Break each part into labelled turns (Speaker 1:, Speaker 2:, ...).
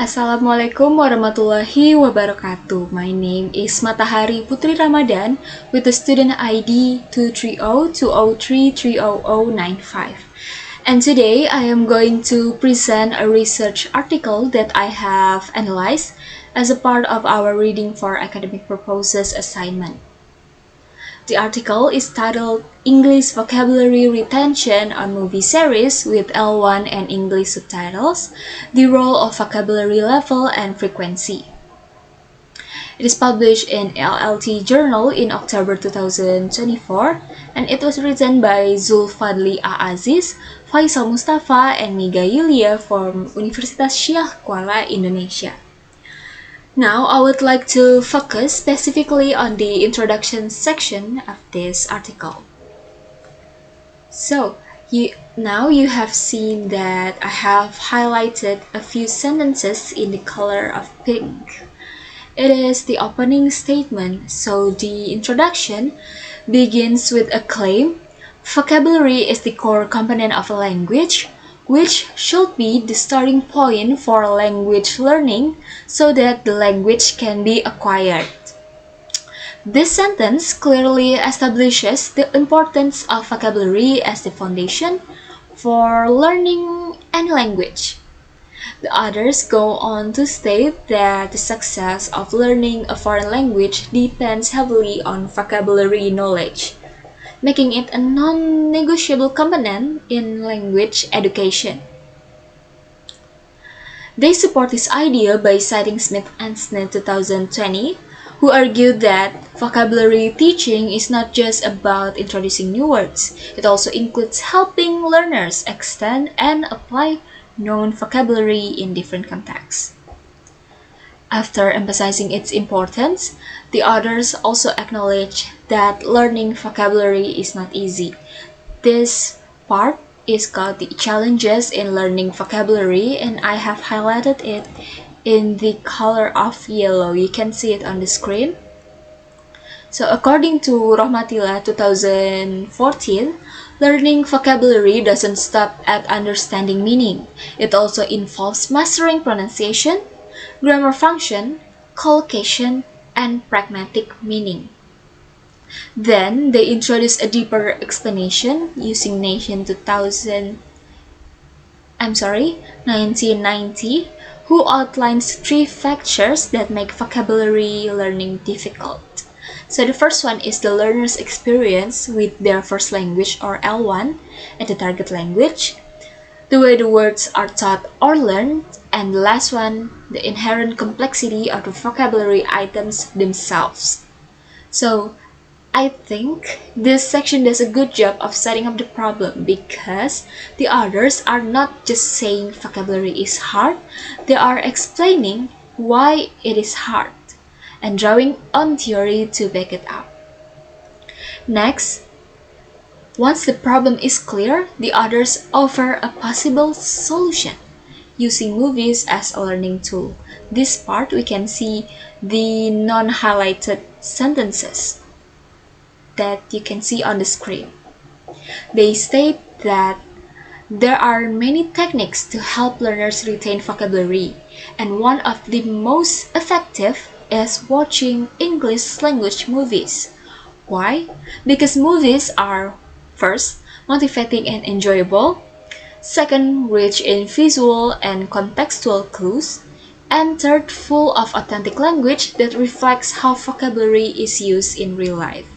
Speaker 1: Assalamualaikum warahmatullahi wabarakatuh. My name is Matahari Putri Ramadan with the student ID 23020330095. And today I am going to present a research article that I have analyzed as a part of our Reading for Academic Purposes assignment. The article is titled English Vocabulary Retention on Movie Series with L1 and English Subtitles, The Role of Vocabulary Level and Frequency. It is published in LLT Journal in October 2024 and it was written by Zulfadli A. Aziz, Faisal Mustafa, and Miga Yulia from Universitas Syekh Kuala, Indonesia. Now, I would like to focus specifically on the introduction section of this article. So, now you have seen that I have highlighted a few sentences in the color of pink. It is the opening statement, so the introduction begins with a claim. Vocabulary is the core component of a language, which should be the starting point for language learning so that the language can be acquired. This sentence clearly establishes the importance of vocabulary as the foundation for learning any language. The others go on to state that the success of learning a foreign language depends heavily on vocabulary knowledge, making it a non-negotiable component in language education. They support this idea by citing Smith and Smith 2020, who argued that vocabulary teaching is not just about introducing new words, it also includes helping learners extend and apply known vocabulary in different contexts. After emphasizing its importance, the authors also acknowledge that learning vocabulary is not easy. This part is called the challenges in learning vocabulary, and I have highlighted it in the color of yellow. You can see it on the screen. So according to Rohmatilla 2014, learning vocabulary doesn't stop at understanding meaning. It also involves mastering pronunciation, grammar function, collocation, and pragmatic meaning. Then they introduce a deeper explanation using Nation 1990, who outlines 3 factors that make vocabulary learning difficult. So the first one is the learner's experience with their first language or L1 at the target language, the way the words are taught or learned, and the last one, the inherent complexity of the vocabulary items themselves. So, I think this section does a good job of setting up the problem because the authors are not just saying vocabulary is hard, they are explaining why it is hard and drawing on theory to back it up. Next, once the problem is clear, the authors offer a possible solution using movies as a learning tool. This part we can see the non-highlighted sentences that you can see on the screen. They state that there are many techniques to help learners retain vocabulary, and one of the most effective is watching English language movies. Why? Because movies are, first, motivating and enjoyable, second, rich in visual and contextual clues, and third, full of authentic language that reflects how vocabulary is used in real life.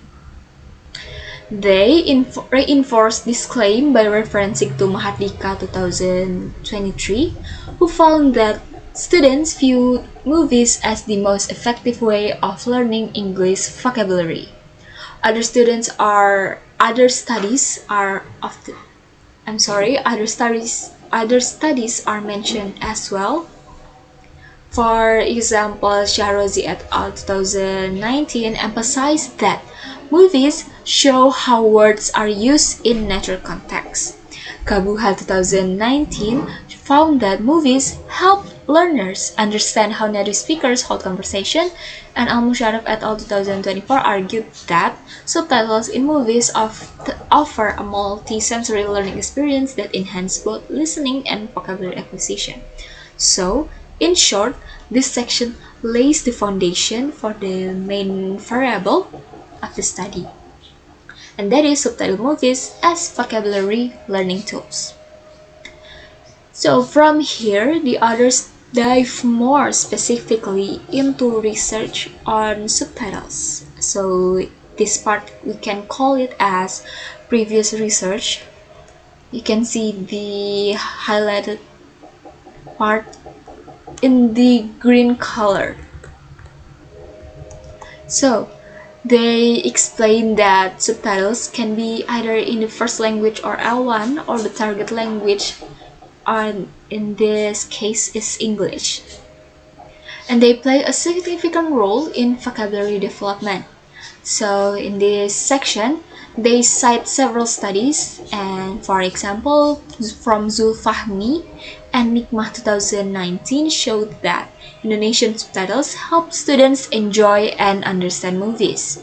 Speaker 1: They reinforce this claim by referencing to Mahardika 2023, who found that students viewed movies as the most effective way of learning English vocabulary. Other studies are mentioned as well. For example, Shahrozi et al. 2019 emphasized that movies show how words are used in natural context. Kabuhal 2019 found that movies help learners understand how native speakers hold conversation, and Al-Musharraf et al. 2024 argued that subtitles in movies offer a multi-sensory learning experience that enhance both listening and vocabulary acquisition. So, In short, this section lays the foundation for the main variable of the study, and that is subtitle movies as vocabulary learning tools. So from here, the others dive more specifically into research on subtitles. So this part we can call it as previous research. You can see the highlighted part in the green color. So they explain that subtitles can be either in the first language or L1 or the target language, and in this case is English. And they play a significant role in vocabulary development. So in this section, they cite several studies, and for example, from Zulfahmi and Nikmah 2019 showed that Indonesian subtitles help students enjoy and understand movies.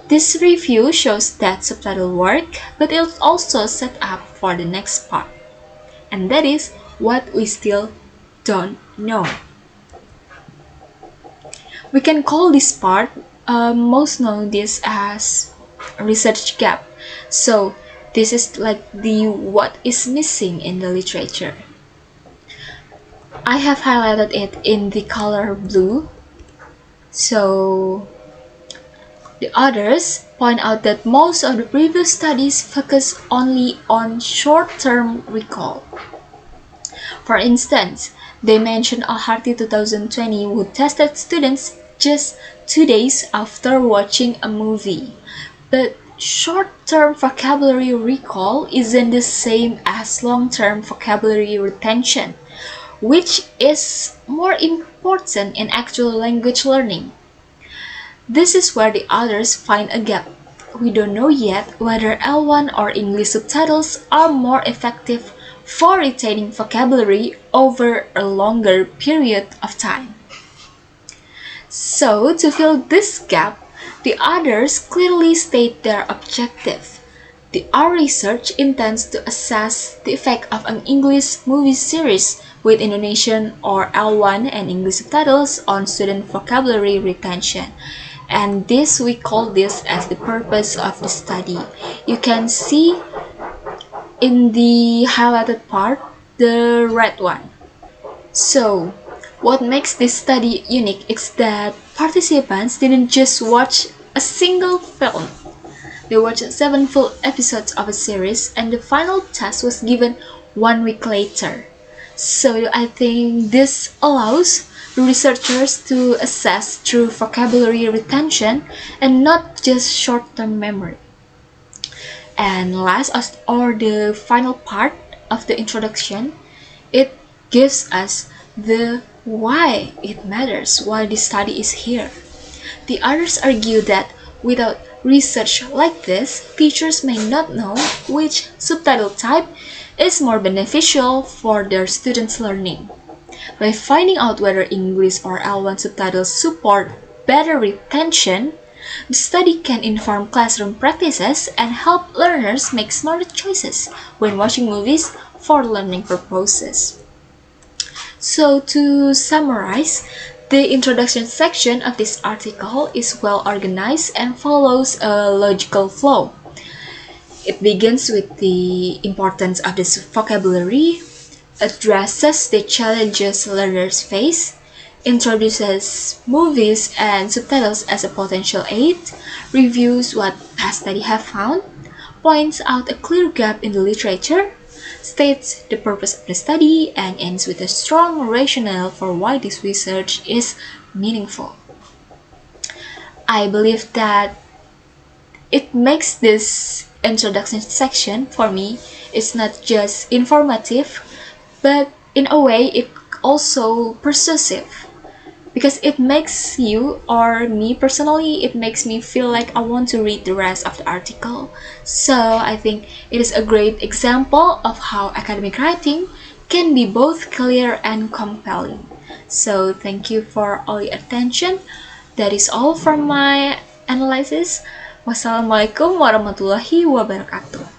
Speaker 1: This review shows that subtitle work, but it also set up for the next part, and that is what we still don't know. We can call this part most known this as research gap. So this is like the what is missing in the literature. I have highlighted it in the color blue. So the others point out that most of the previous studies focus only on short-term recall. For instance, they mention Al-Harti 2020 who tested students just 2 days after watching a movie. But short-term vocabulary recall isn't the same as long-term vocabulary retention, which is more important in actual language learning. This is where the others find a gap. We don't know yet whether L1 or English subtitles are more effective for retaining vocabulary over a longer period of time. So, to fill this gap, the others clearly state their objective. Our research intends to assess the effect of an English movie series with Indonesian or L1 and English subtitles on student vocabulary retention. And this we call this as the purpose of the study. You can see in the highlighted part, the red one. So, what makes this study unique is that participants didn't just watch a single film. They watched 7 full episodes of a series, and the final test was given 1 week later. So I think this allows researchers to assess true vocabulary retention and not just short-term memory. And last, or the final part of the introduction, it gives us the why it matters, why this study is here. The others argue that without research like this, teachers may not know which subtitle type is more beneficial for their students' learning. By finding out whether English or L1 subtitles support better retention, the study can inform classroom practices and help learners make smarter choices when watching movies for learning purposes. So to summarize, the introduction section of this article is well organized and follows a logical flow. It begins with the importance of this vocabulary, addresses the challenges learners face, introduces movies and subtitles as a potential aid, reviews what past studies have found, points out a clear gap in the literature, states the purpose of the study, and ends with a strong rationale for why this research is meaningful. I believe that it makes this introduction section for me is not just informative, but in a way it also persuasive, because it makes you, or me personally, it makes me feel like I want to read the rest of the article. So I think it is a great example of how academic writing can be both clear and compelling. So thank you for all your attention. That is all from my analysis. Wassalamualaikum warahmatullahi wabarakatuh.